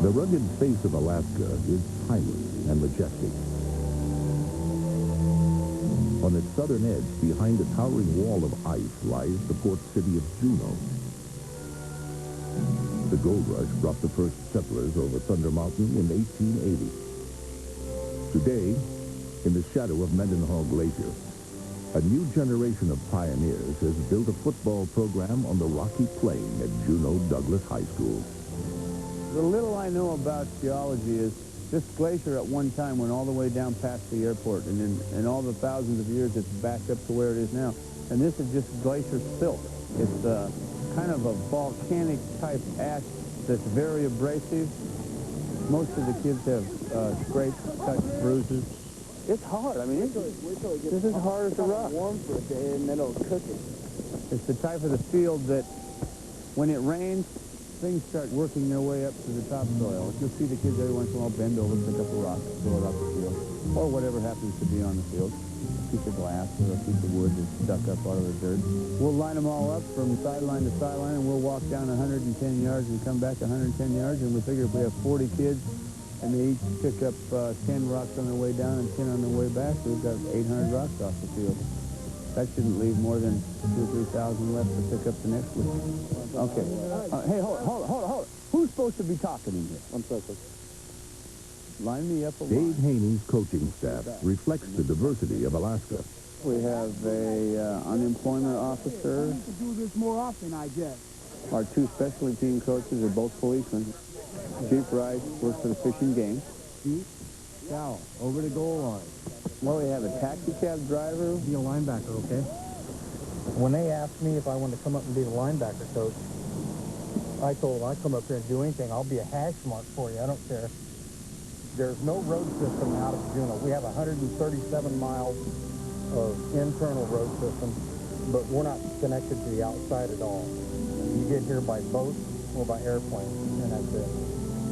The rugged face of Alaska is timeless and majestic. On its southern edge, behind a towering wall of ice, lies the port city of Juneau. The gold rush brought the first settlers over Thunder Mountain in 1880. Today, in the shadow of Mendenhall Glacier, a new generation of pioneers has built a football program on the rocky plain at Juneau-Douglas High School. The little I know about geology is this glacier at one time went all the way down past the airport, and in all the thousands of years it's backed up to where it is now. And this is just glacier silt. It's kind of a volcanic type ash that's very abrasive. Most of the kids have scrapes, cuts, bruises. It's hard. I mean, this is hard as a rock. Warm for a day, and then it'll cook it. It's the type of the field that when it rains, things start working their way up to the topsoil. You'll see the kids every once in a while bend over, pick up a rock, throw it off the field, or whatever happens to be on the field. A piece of glass or a piece of wood that's stuck up out of the dirt. We'll line them all up from sideline to sideline, and we'll walk down 110 yards and come back 110 yards, and we figure if we have 40 kids, and they each pick up 10 rocks on their way down and 10 on their way back, so we've got 800 rocks off the field. That shouldn't leave more than 2,000 or 3,000 left to pick up the next week. Okay. Hey, hold it. Who's supposed to be talking in here? I'm sorry, Coach. Line me up a Dave line. Haney's coaching staff reflects the diversity of Alaska. We have a unemployment officer. We need to do this more often, I guess. Our two specialty team coaches are both policemen. Chief Rice works for the Fish and Game. Chief, Sal, over the goal line. Well, we have a taxi cab driver. Be a linebacker, okay? When they asked me if I wanted to come up and be the linebacker coach, I told them I'd come up here and do anything. I'll be a hash mark for you. I don't care. There's no road system out of Juneau. We have 137 miles of internal road system, but we're not connected to the outside at all. You get here by boat or by airplane, and that's it.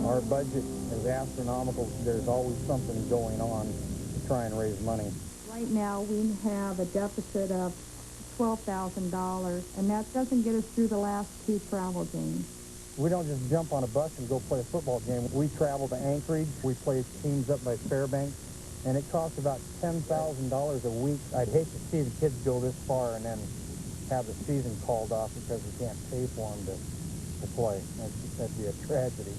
Our budget is astronomical. There's always something going on to try and raise money. Right now, we have a deficit of $12,000, and that doesn't get us through the last two travel games. We don't just jump on a bus and go play a football game. We travel to Anchorage. We play teams up by Fairbanks, and it costs about $10,000 a week. I'd hate to see the kids go this far and then have the season called off because we can't pay for them to play. That'd be a tragedy.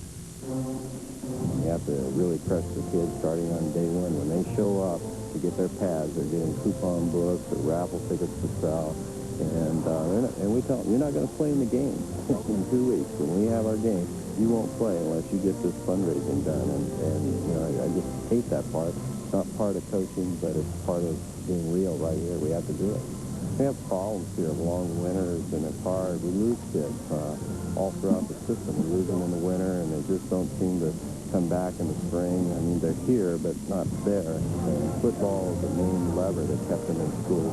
You have to really press the kids starting on day one. When they show up to get their pads, they're getting coupon books or raffle tickets to sell. And we tell them, you're not going to play in the game in 2 weeks. When we have our game, you won't play unless you get this fundraising done. And you know, I just hate that part. It's not part of coaching, but it's part of being real right here. We have to do it. We have problems here of long winters, and it's hard. We lose kids all throughout the system. We lose them in the winter, and they just don't seem to come back in the spring. I mean, they're here, but not there. And football is the main lever that kept them in school.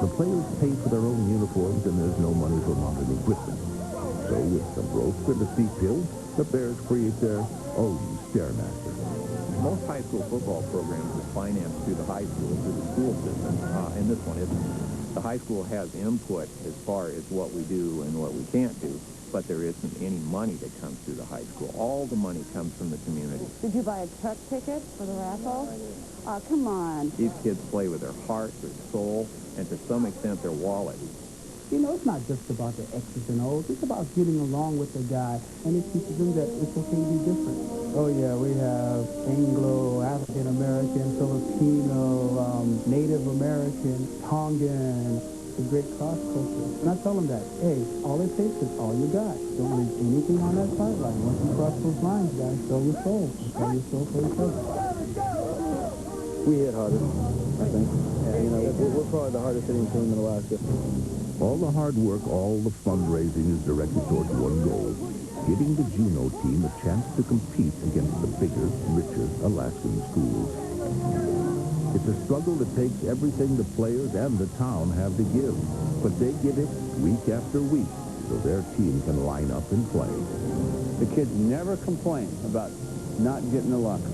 The players pay for their own uniforms, and there's no money for modern equipment. So with some ropes and a steep hill, the Bears create their own Stairmaster. Most high school football programs are financed through the high school, through the school system, and this one isn't. The high school has input as far as what we do and what we can't do, but there isn't any money that comes through the high school. All the money comes from the community. Did you buy a truck ticket for the raffle? Oh, come on. These kids play with their heart, their soul, and to some extent their wallet. You know, it's not just about the X's and O's. It's about getting along with the guy, and it teaches them that it's okay to be different. Oh, yeah, we have Anglo, African-American, Filipino, Native American, Tongan, the great cross culture. And I tell them that, hey, all it takes is all you got. Don't leave anything on that sideline. Once you cross those lines, guys, show your soul. Show your soul for each other. We hit harder, I think. And, you know, we're probably the hardest hitting team in Alaska. All the hard work, all the fundraising is directed towards one goal, giving the Juneau team a chance to compete against the bigger, richer Alaskan schools. It's a struggle that takes everything the players and the town have to give, but they give it week after week so their team can line up and play. The kids never complain about not getting a locker.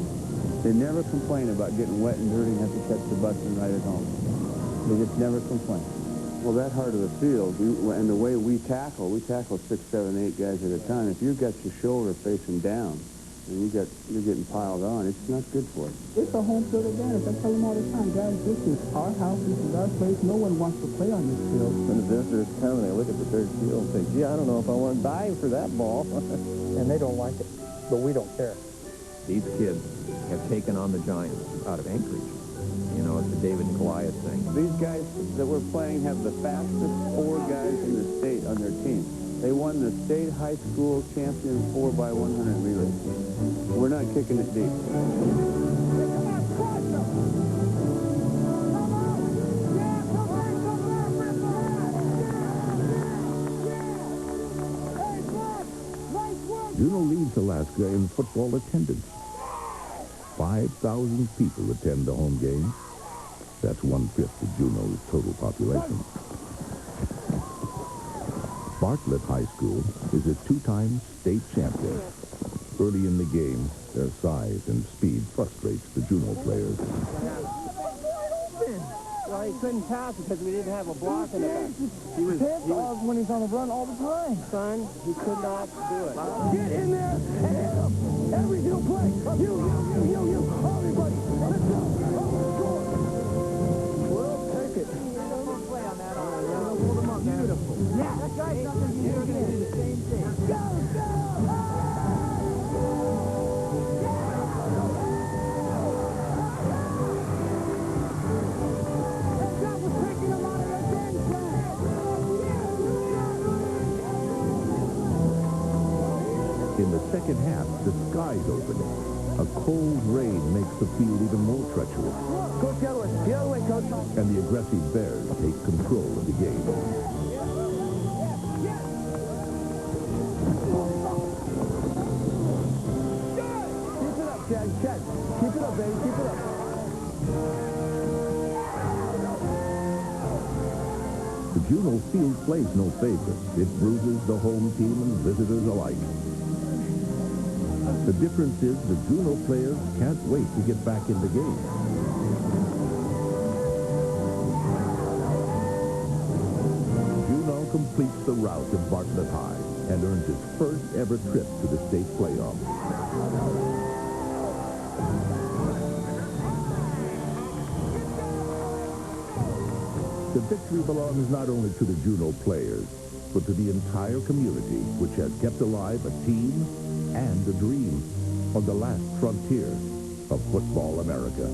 They never complain about getting wet and dirty and have to catch the bus and ride it home. They just never complain. Well, that heart of the field, and the way we tackle 6, 7, 8 guys at a time. If you've got your shoulder facing down, and you're getting piled on, it's not good for it. It's a home field advantage. I tell them all the time, guys, this is our house, this is our place. No one wants to play on this field. When the visitors come and they look at the third field and say, gee, I don't know if I want to dive for that ball. And they don't like it, but we don't care. These kids have taken on the Giants out of Anchorage. You know, it's a David and Goliath thing. These guys that we're playing have the fastest 4 guys in the state on their team. They won the state high school champion 4x100 relay. We're not kicking it deep. Juneau leads Alaska in football attendance. 5,000 people attend the home games. That's 1/5 of Juneau's total population. Bartlett High School is a 2-time state champion. Early in the game, their size and speed frustrates the Juneau players. Well, he couldn't pass because we didn't have a block in the back. He was when he's on the run all the time. Son, he could not do it. Get in there and hit him. Every single play. You. Everybody. Let's go. We'll take it. Don't play on that. Hold him up, man. Beautiful. Yeah. That guy's not going to do the same thing. Go. In the second half, the skies open. A cold rain makes the field even more treacherous. Coach, the other way, Coach. And the aggressive Bears take control of the game. Keep it up, Chad. Keep it up, baby. Keep it up. The Juneau field plays no favorites. It bruises the home team and visitors alike. The difference is the Juneau players can't wait to get back in the game. Juneau completes the route of Bartlett High and earns its first ever trip to the state playoff. The victory belongs not only to the Juneau players, but to the entire community, which has kept alive a team and a dream on the last frontier of Football America.